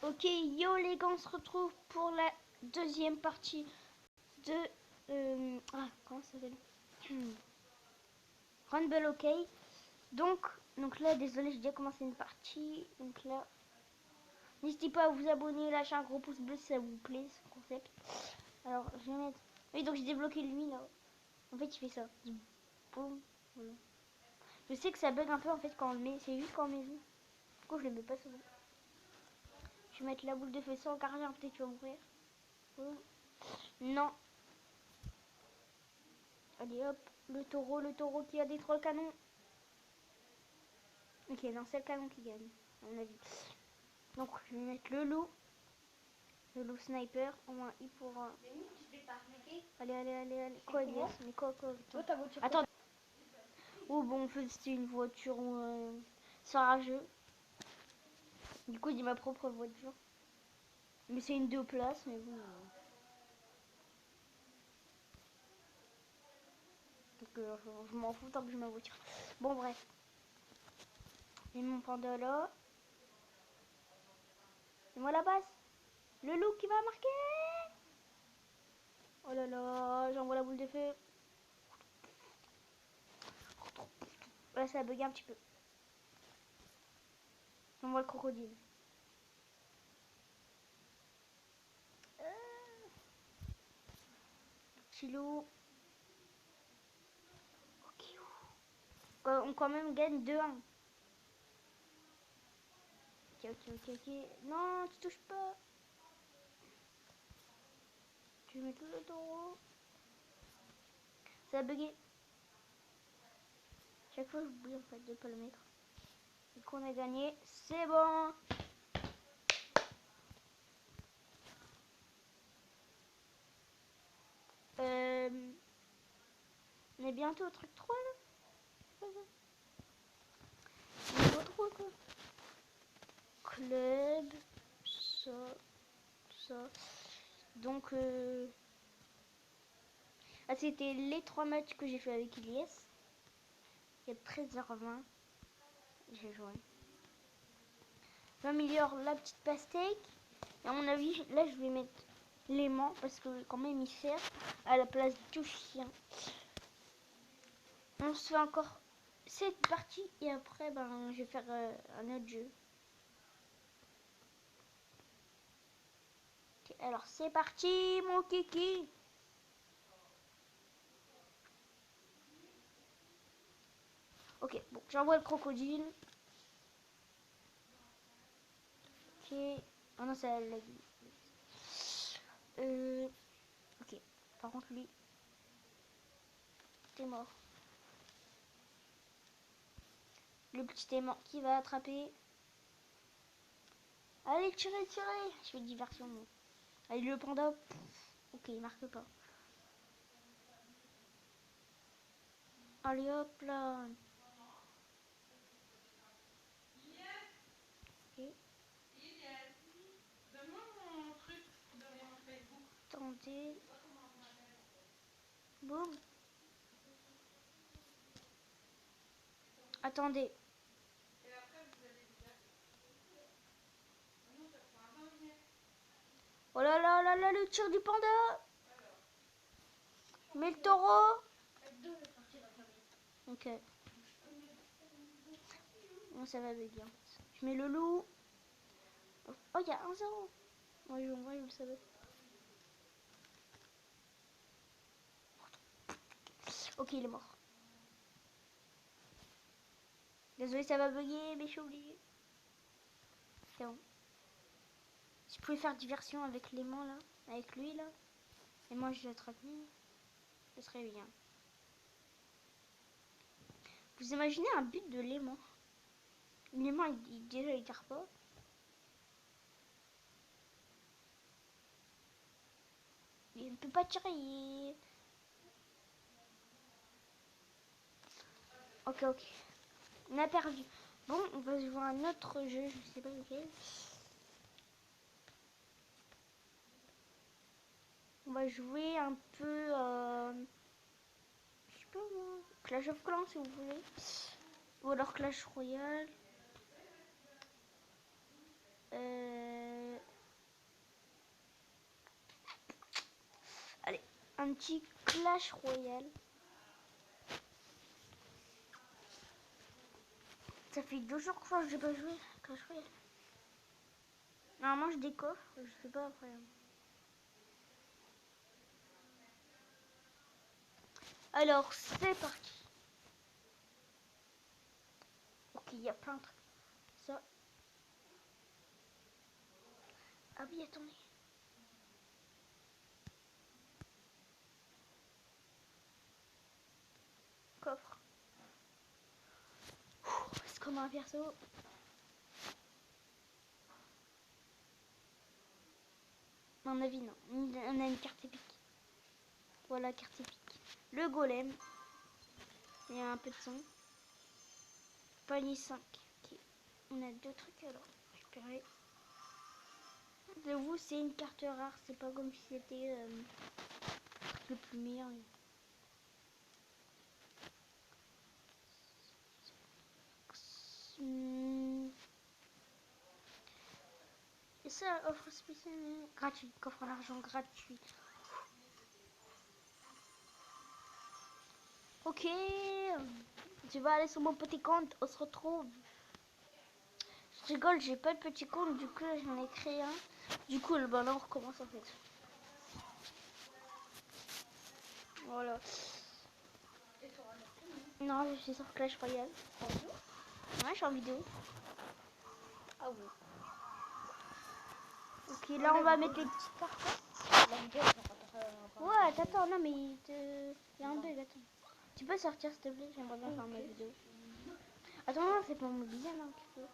Ok, yo les gars, on se retrouve pour la deuxième partie de... comment ça s'appelle? Rumble, ok. Donc là, désolé, j'ai déjà commencé une partie. Donc là, n'hésitez pas à vous abonner, lâcher un gros pouce bleu si ça vous plaît, ce concept. Alors, je vais mettre... Oui, donc j'ai débloqué lui, là. En fait, il fait ça. Boum. Voilà. Je sais que ça bug un peu, en fait, quand on le met. C'est juste quand on met lui. Du coup, je le mets pas souvent. Je vais mettre la boule de feu sans gardien, peut-être tu vas mourir. Boum. Non. Allez hop, le taureau qui a des 3 canons. Ok, non, c'est le canon qui gagne, à mon avis. Donc, je vais mettre le loup sniper. Au moins, il pourra. Allez. Quoi, Elias? Mais quoi? Attends. Oh, bon, en fait, c'était une voiture sans rageux. Du coup, il dit ma propre voiture. Mais c'est une 2 places, mais bon. Donc, je m'en fous tant que j'ai ma voiture. Bon, bref. J'ai mon panda là. Et moi la base. Le loup qui va marquer. Oh là là, j'envoie la boule de feu. Là, ça a bugué un petit peu. J'envoie le crocodile. Petit loup. Ok. On quand même gagne 2-1. Ok. Non, tu touches pas. Je vais mettre le taureau. Ça a bugué. Chaque fois, j'oublie en fait de pas le mettre. Du coup, on a gagné. C'est bon. On est bientôt au truc 3 là. C'est pas ça. Niveau 3 quoi. Club. Ça. Donc, c'était les 3 matchs que j'ai fait avec Elias. Il y a 13h20. J'ai joué. J'améliore la petite pastèque. Et à mon avis, là, je vais mettre l'aimant parce que quand même, il sert à la place du chien. On se fait encore cette partie et après, ben, je vais faire un autre jeu. Okay, alors, c'est parti, mon kiki. Ok, bon, j'envoie le crocodile. Ok. Oh non, ça l'a dit. Ok. Par contre, lui, t'es mort. Le petit aimant qui va attraper. Allez, tirez. Je fais diversion, moi. Allez, le panda. Ok, il marque pas. Allez, hop là. Ok. Attendez. Boum. Attendez. Oh là là, le tir du panda. Mais le taureau. Ok. Bon, ça va bien. Je mets le loup. Oh, il y a 1-0. Ouais, je le savais. Ok, il est mort. Désolé, ça va bugger, mais je suis obligée. C'est bon. Si je pouvais faire diversion avec l'aimant là, avec lui là, et moi je l'attrape lui, ce serait bien. Vous imaginez un but de l'aimant? L'aimant déjà il tire pas. Il ne peut pas tirer. Ok. On a perdu. Bon, on va jouer un autre jeu, je sais pas lequel. On va jouer un peu, je sais pas moi, Clash of Clans si vous voulez. Ou alors Clash Royale. un petit Clash Royale. Ça fait 2 jours que j'ai pas joué à Clash Royale. Normalement je décoffre, je sais pas après. Alors c'est parti. Ok, il y a plein de trucs. Ça. Ah oui, attendez. Coffre. C'est comme un perso. À mon avis, non. On a une carte épique. Voilà, carte épique. Le golem. Il y a un peu de son. Panier 5. Ok. On a 2 trucs alors. Récupérer. De vous, c'est une carte rare. C'est pas comme si c'était le plus meilleur. Et ça, offre spéciale gratuit. Coffre en argent gratuit. Ok. Je vais aller sur mon petit compte. On se retrouve. Je rigole, j'ai pas de petit compte. Du coup, j'en ai créé un. Du coup, là, on recommence en fait. Voilà. Non, je suis sur Clash Royale. Ouais, je suis en vidéo. Ah oui. Ok, là on va mettre les petites cartes. La vidéo, Ouais, attends, non mais il y a un bug, attends. Tu peux sortir s'il te plaît, j'aimerais bien faire ma vidéo. Attends, non, c'est pas mon bizarre un petit peu.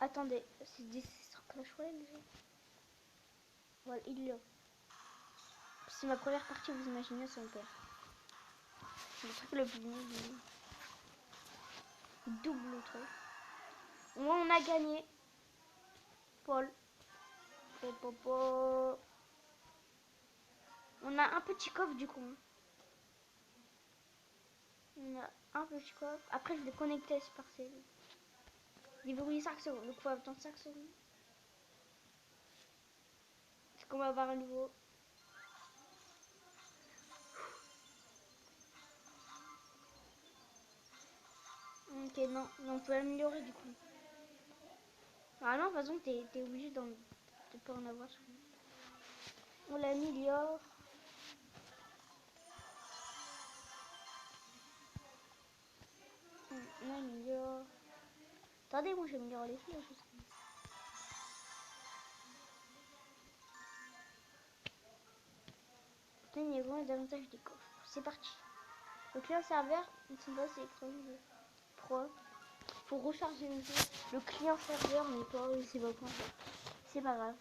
Attendez, c'est sur Clash Royale déjà. Voilà, il l'a. C'est ma première partie, vous imaginez son père. C'est le truc le plus nul. Double truc. On a gagné. Paul. On a un petit coffre du coup. On a un petit coffre. Après, je vais connecter à ce parcelle. Déverrouiller 5 secondes. Donc, il faut attendre 5 secondes. Est-ce qu'on va avoir un nouveau? Ok, non. On peut améliorer du coup. Ah non, de toute façon, t'es obligé de pas en avoir. On l'améliore. On améliore. Attendez, moi j'améliore les filles. Obtenir les grands avantages des coffres. C'est parti. Le client serveur, ils sont pas sélectionnés. Pro. Faut recharger le jeu. Le client serveur n'est pas, c'est pas quoi. C'est pas grave.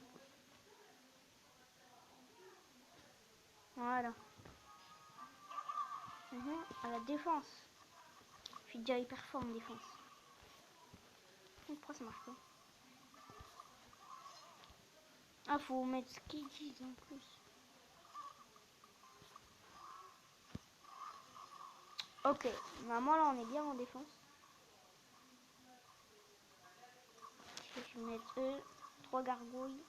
Voilà. À la défense. Je suis déjà hyper fort en défense. Pourquoi ça marche pas? Ah, faut mettre ce qu'ils disent en plus. Ok, normalement là on est bien en défense. Je vais mettre eux, 3 gargouilles.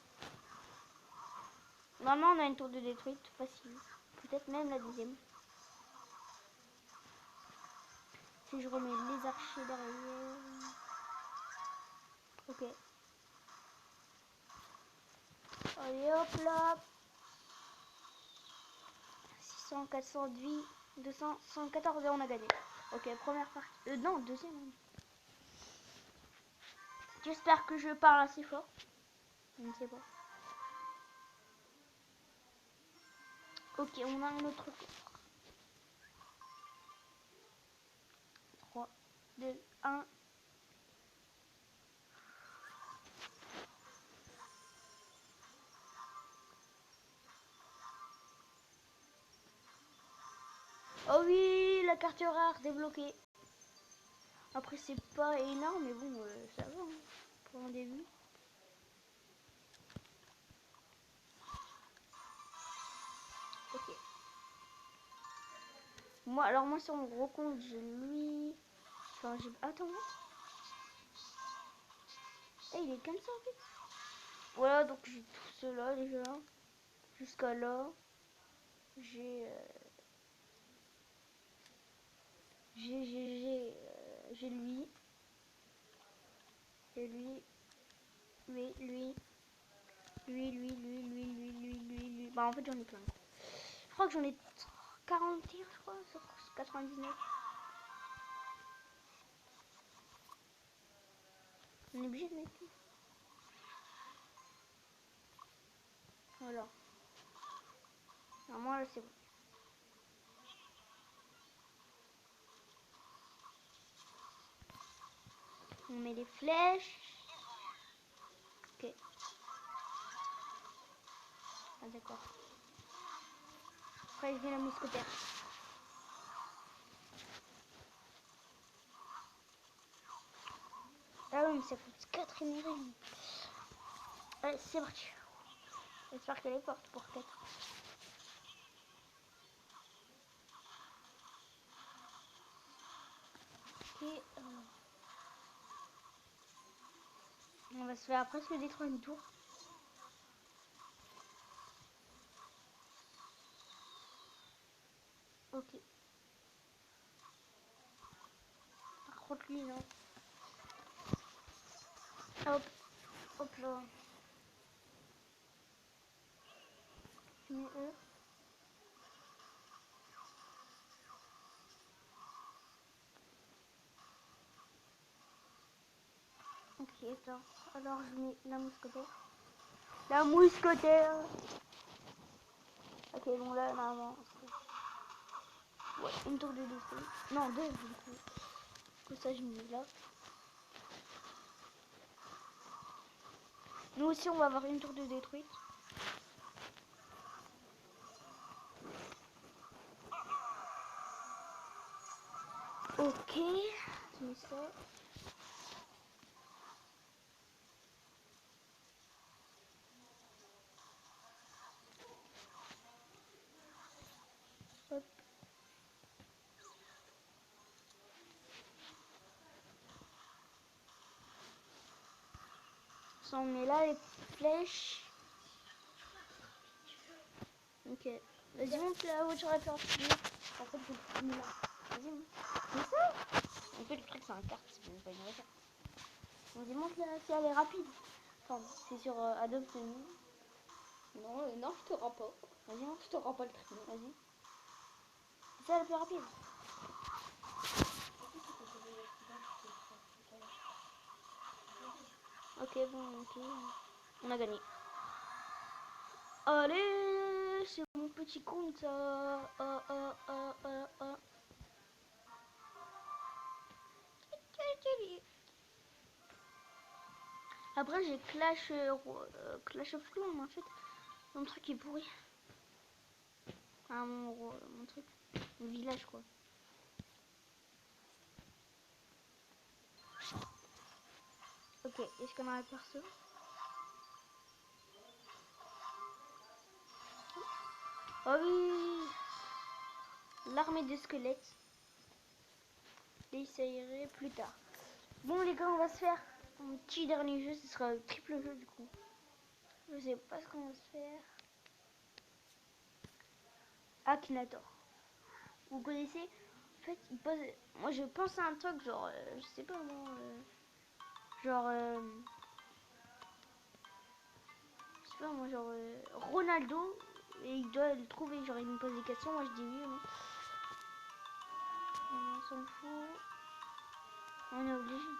Normalement on a une tour de détruite facile. Peut-être même la deuxième. Si je remets les archers derrière. Ok. Allez hop là. 600, 400 de vie. 200, 114 et on a gagné. Ok, première partie. Non, deuxième. J'espère que je parle assez fort. Je ne sais pas. Ok, on a un autre coffre. 3, 2, 1. Oh oui, la carte rare débloquée. Après, c'est pas énorme, mais bon, ça va hein, pour un début. Ok. Moi sur mon gros compte, j'ai lui. Enfin, j'ai. Attends. Eh, il est comme ça en fait. Voilà, donc j'ai tout cela déjà. Jusqu'à là. J'ai j'ai lui. Et lui. Lui. Lui. Bah en fait j'en ai plein. Je crois que j'en ai 41 je crois sur 99. On est obligé de mettre tout. Voilà. Normalement là c'est bon. On met les flèches. Ok. Ah d'accord. Après vient la mousquetaire. Ah oui mais ça coûte 4 énergies. Allez c'est parti. J'espère qu'elle est forte pour 4. Et on va se faire presque détruire une tour. Ok. Par contre lui non. Hop. Hop là. Je mets eux. Ok, attends. Alors je mets la mousquetaire. La mousquetaire. Ok, bon là, normalement. Ouais, une tour de détruit. Non, deux du coup. Tout ça, je mets là. Nous aussi, on va avoir une tour de détruite. Ok. Je mets ça. Hop. Ça, on met là les flèches. Ok. Vas-y, monte là où j'aurais pu en finir. En fait, je mets là. Vas-y, monte. C'est ça. En fait, le truc, c'est un kart, c'est même pas une voiture. Vas-y, monte là si elle est rapide. Attends, c'est sur Adobe. Non, non, je te rends pas. Vas-y, monte. Je te rends pas le truc. Vas-y. C'est ça le plus rapide. Ok, bon, ok. On a gagné. Allez, c'est mon petit compte ça. Après j'ai Clash of Clans en fait. Mon truc est pourri. Ah, mon truc. Mon village quoi. Ok, est-ce qu'on a un perso? Oh oui. L'armée de squelettes. J'essayerai plus tard. Bon les gars, on va se faire un petit dernier jeu. Ce sera le triple jeu du coup. Je sais pas ce qu'on va se faire. Akinator. Vous connaissez? En fait, il pose. Moi, je pense à un truc genre, je sais pas moi, genre, je sais pas moi, genre Ronaldo et il doit le trouver. Genre, il me pose des questions, moi je dis oui ou non. On s'en fout. On est obligé.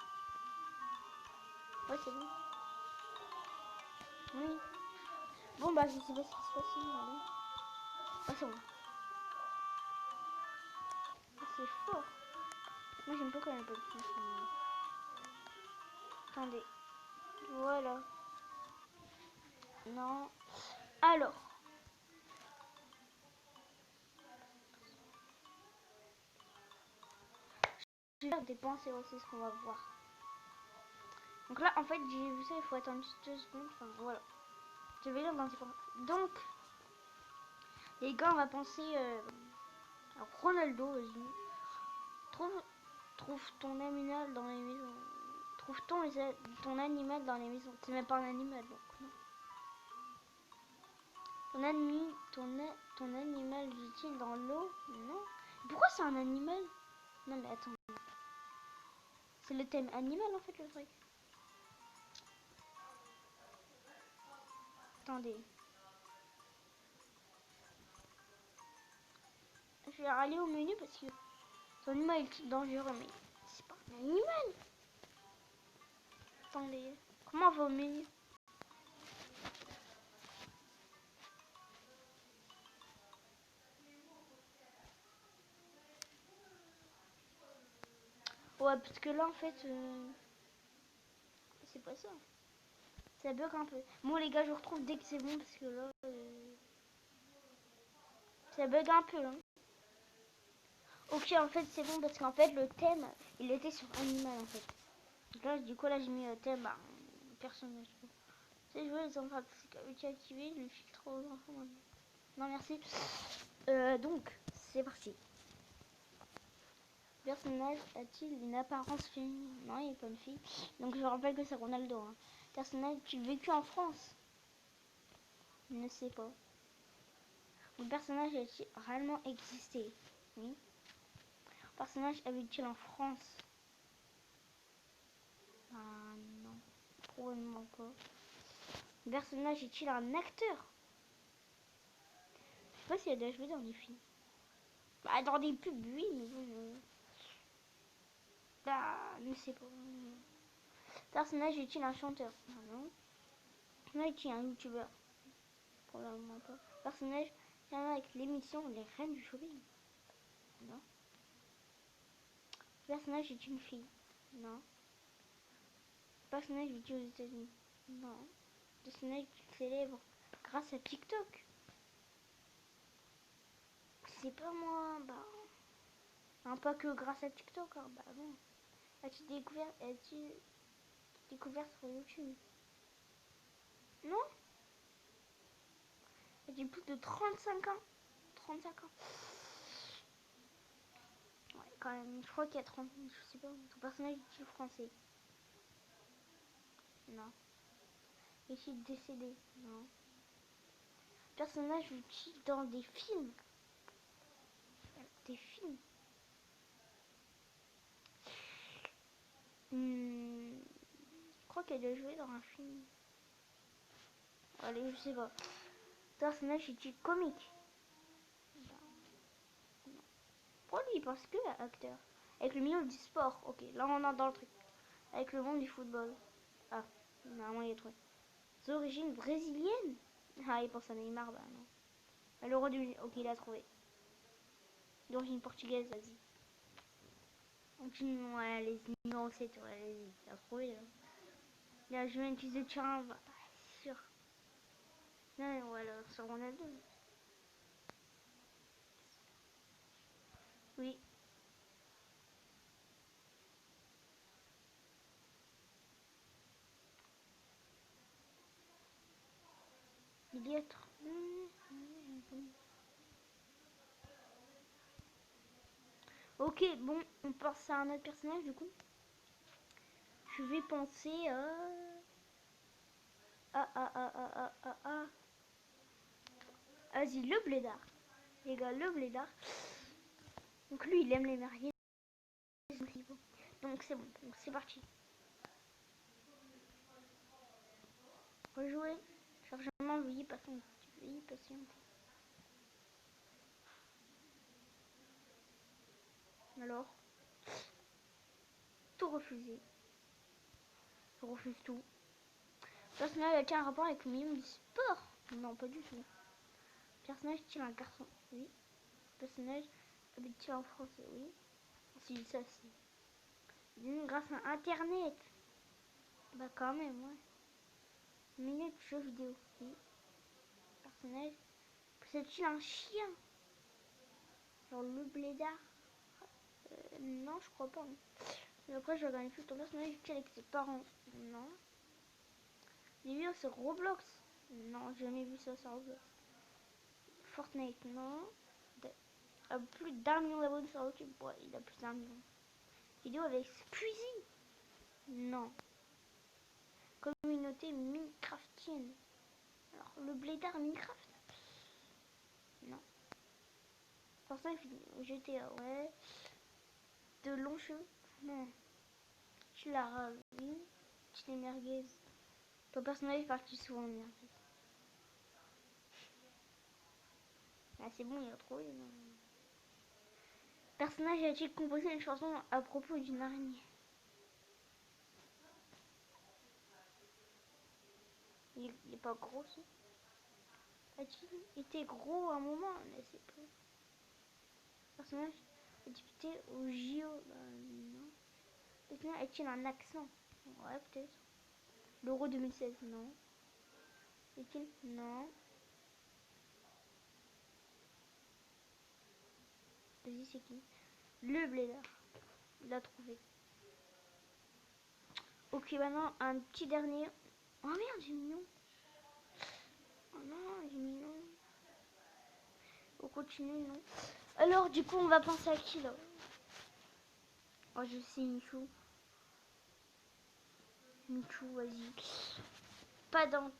Ouais, c'est bon. Oui. Bon bah, je sais pas ce qui se passe. Allez. Ah, c'est bon. Ah, c'est fort. Moi, j'aime pas quand même pas de chance. Attendez. Voilà. Non. Alors. Je vais faire des pensées aussi, ce qu'on va voir. Donc là, en fait, j'ai vu ça, il faut attendre juste 2 secondes. Enfin, voilà. Je vais lire dans ces. Donc, les gars, on va penser à Ronaldo, vas-y. Trouve, trouve ton animal dans les maisons. Trouve ton animal dans les maisons. C'est même pas un animal, donc non. Ton animal vit-il dans l'eau? Non. Pourquoi c'est un animal? Non mais attends. C'est le thème animal en fait le truc. Attendez. Je vais aller au menu parce que ton animal est dangereux mais c'est pas un animal. Attendez. Comment on va au menu? Ouais parce que là en fait c'est pas ça. Ça bug un peu. Bon les gars je vous retrouve dès que c'est bon parce que là ça bug un peu hein. Ok en fait c'est bon parce qu'en fait le thème il était sur animal en fait. Donc là du coup là j'ai mis thème bah, personnage. C'est jouer les enfants tu as activé le filtre aux enfants maintenant. Non merci. Donc c'est parti. Le personnage a-t-il une apparence féminine? Non il n'est pas une fille. Donc je rappelle que c'est Ronaldo. Hein. Personnage a-t-il vécu en France? Je ne sais pas. Le personnage a-t-il réellement existé? Oui. Le personnage habite-t-il en France? Ah non, probablement pas. Le personnage est-il un acteur? Je sais pas s'il a déjà joué dans des films. Bah dans des pubs, oui, mais bon. Bah, je sais pas. Le personnage est-il un chanteur? Ah non. Le personnage est-il un youtubeur? Probablement pas. Le personnage est avec l'émission Les Reines du Shopping? Non. Le personnage est une fille? Non. Le personnage vit aux États-Unis? Non. Le personnage est célèbre grâce à TikTok? C'est pas moi, bah. Hein, pas que grâce à TikTok, hein, bah non. As-tu découvert sur YouTube? Non? As-tu plus de 35 ans? 35 ans. Ouais, quand même, je crois qu'il y a 30 ans, je sais pas. Ton personnage est-il français? Non. Est-il décédé? Non. Personnage est-il dans des films? Des films? Je crois qu'elle a joué dans un film. Allez, je sais pas. Personnage est-il comique? Pourquoi lui il pense que à acteur? Avec le milieu du sport. Ok, là on est dans le truc. Avec le monde du football. Ah, normalement il est trouvé. D'origine brésilienne? Ah, il pense à Neymar, bah non. À l'Euro 2000. Ok, il a trouvé. D'origine portugaise, vas-y. Ouais, allez-y. Non, c'est toi, allez-y. Il a trouvé là. Il a joué une piste de terrain, bah, c'est sûr. Non, mais voilà, sur Ronaldo. Oui. Il y a trop. Ok, bon, on pense à un autre personnage du coup. Je vais penser à. Vas-y, le blédard. Les gars, le blédard. Donc lui, il aime les merguez. Donc c'est bon, donc c'est parti. Rejouer. Chargement, veuillez patienter. Veuillez patienter. Alors, tout refuser. Je refuse tout. Personnage a-t-il un rapport avec le milieu du sport? Non, pas du tout. Personnage est-il un garçon? Oui. Personnage habite-t-il en France? Oui. Si, ça, si. Grâce à Internet. Bah quand même, ouais. Milieu de jeux vidéo? Oui. Personnage possède-t-il un chien? Genre le blédard? Non, je crois pas. Mais après, je regarde plus. Ton personnage est avec ses parents? Non. J'ai vu sur Roblox? Non, j'ai jamais vu ça sur Roblox. Fortnite? Non. Plus d'un million d'abonnés sur YouTube? Ouais, il a plus d'un million. Vidéo avec Squeezie? Non. Communauté Minecraftienne? Alors, le blédard Minecraft? Non. Personnage GTA, ouais. De longs cheveux. Non. Tu l'as ravi. Tu l'es merguez. Ton personnage parti souvent en merguez. Ah, c'est bon, il a trouvé. Non. Personnage a-t-il composé une chanson à propos d'une araignée? Il est pas gros, ça. A-t-il été gros à un moment? On ne sait pas. Personnage a disputé au JO? Non. Personnage a-t-il un accent? Ouais, peut-être. L'Euro 2016? Non. Est-il? Non. Vas-y, c'est qui? Le Blédard. Il l'a trouvé. Ok, maintenant, un petit dernier. Oh merde, j'ai mis non. Oh non, j'ai mis non. On continue, non. Alors, du coup, on va penser à qui, là? Oh, je sais, Michou. Michou, vas-y. Pas dans...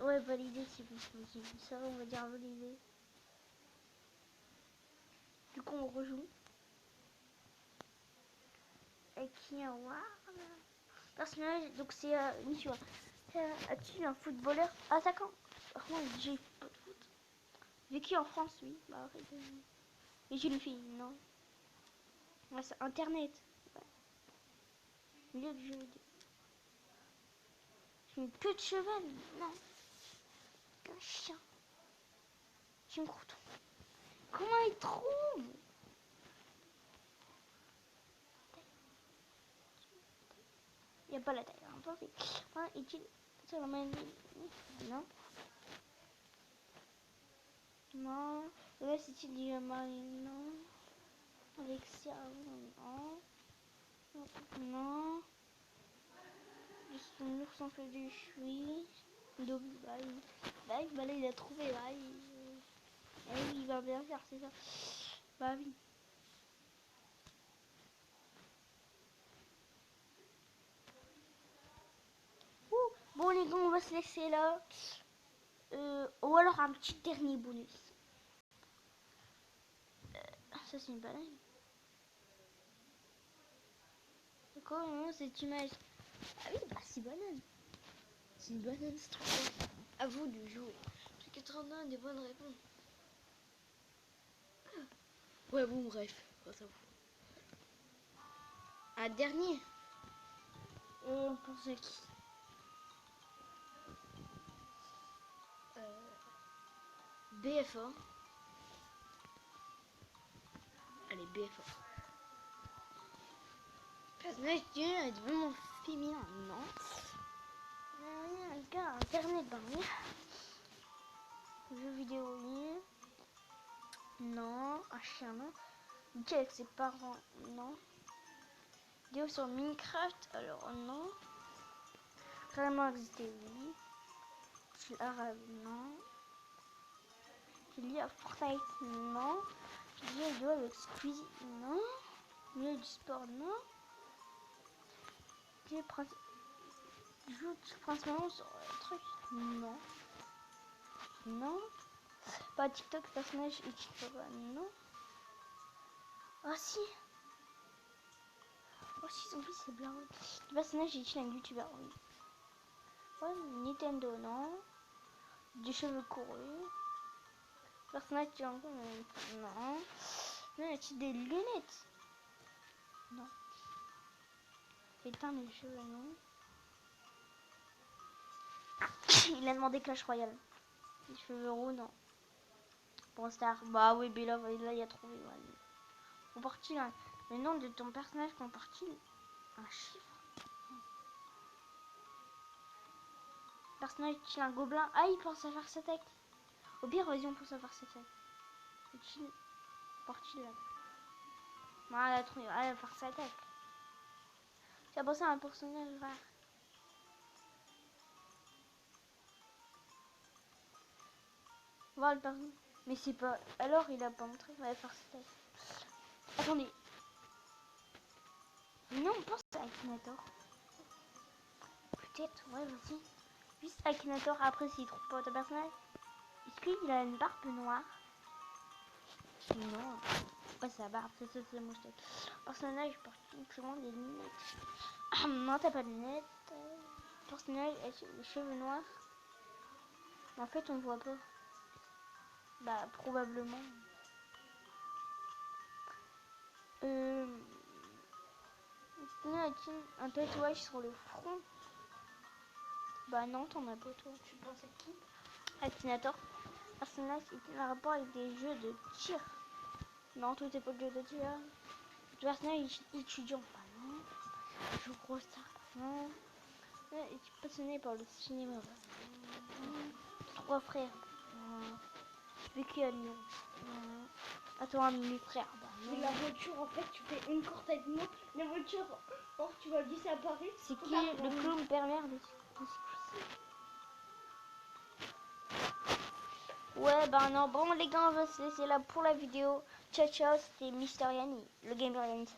Ouais, validé, c'est bon. Vas-y, ça, on va dire validé. Du coup, on rejoue. Avec qui un war? Personnage, donc c'est Michou. As-tu un footballeur attaquant? Par contre, j'ai pas de foot. Vécu en France, oui. Bah, arrête. Et une fille, non. Ouais, c'est Internet. Ouais. Milieu de jeu vidéo. J'ai une queue de cheval. Non. Un chien. J'ai un crouton. Comment il trouve? Il n'y a pas la taille. Est-il sur la main? Non. Non. Là, c'est-il du marine? Non. Alexia? Non. Non. Son ours en fait du chui. Dobby, bah, là, il a trouvé. Bah, il va bien faire, c'est ça. Bah oui. Ouh. Bon, les gars, on va se laisser là. Ou alors un petit dernier bonus. Ça, c'est une banane. D'accord, non, c'est image. Ah oui, bah c'est banane. C'est une banane, c'est trop bien. À vous de jouer. J'ai 81 des bonnes réponses. Ouais, bon, bref. Ça vous. Un dernier. On pense à qui? BFA. Allez, BFA. Personnage est vraiment féminin, non? Un gars, internet, ben oui. Jeux vidéo, oui. Non. Un chien, non. Dit avec ses parents, non. Vidéo sur Minecraft, alors non. Vraiment existé, oui. Arabe, non. J'ai lié à Fortnite, non. J'ai lié à vidéo avec Squeezie, non. Milieu du sport, non. J'ai joue principalement sur le truc, non. Non. Pas TikTok, personnage et TikTok, non. Ah si. Oh si, son fils c'est blanc. Le personnage est un youtubeur, oui. Ouais, Nintendo, non. Des cheveux courus. Personnage qui en non. Non, a-t-il des lunettes? Non. Éteindre les cheveux, non. Il a demandé Clash Royale. Les cheveux roux, non. Pour Star, bah oui, mais là il a trouvé. Ouais. Comporte-t-il le nom de ton personnage comporte-t-il un chiffre? Personnage est-il un gobelin? Ah, il pense à faire sa tête. Au pire, vas-y, on pense à faire sa tête. Est-il porte-t-il voilà, trouvé. Ah, faire sa tête. Tu as pensé à un personnage rare. Voilà le personnage. Mais c'est pas. Alors, il a pas montré. Ouais, faire sa tête. Attendez. Non, on pense à Akinator. Peut-être, ouais, vas-y. Juste Akinator, après, s'il trouve pas ton personnage. Est-ce qu'il a une barbe noire? Sinon, pas sa barbe, c'est mon steak. Personnage particulièrement des lunettes. Non, t'as pas de lunettes. Personnage avec les cheveux noirs. En fait, on voit pas. Bah, probablement. Sinon, as-tu un tatouage sur le front? Bah non, t'en as pas toi. Tu penses à qui? Akinator. Personnage est un rapport avec des jeux de tir. Non, toi t'es pas de jeu de tir. Personnage étudiant. Bah non. Je gros star. Non. Es-tu passionné par le cinéma? Bah non. Trois frères. Non. Vécu à Lyon. Non. À toi un demi-frère. Bah non. Mais la voiture, en fait, tu fais une courte avec nous. La voiture, or tu vas disparaître. C'est qui le clown pervers de Ouais, bah non, bon les gars, on va se laisser là pour la vidéo. Ciao, ciao, c'était Mister Yanni, le gamer Yanni.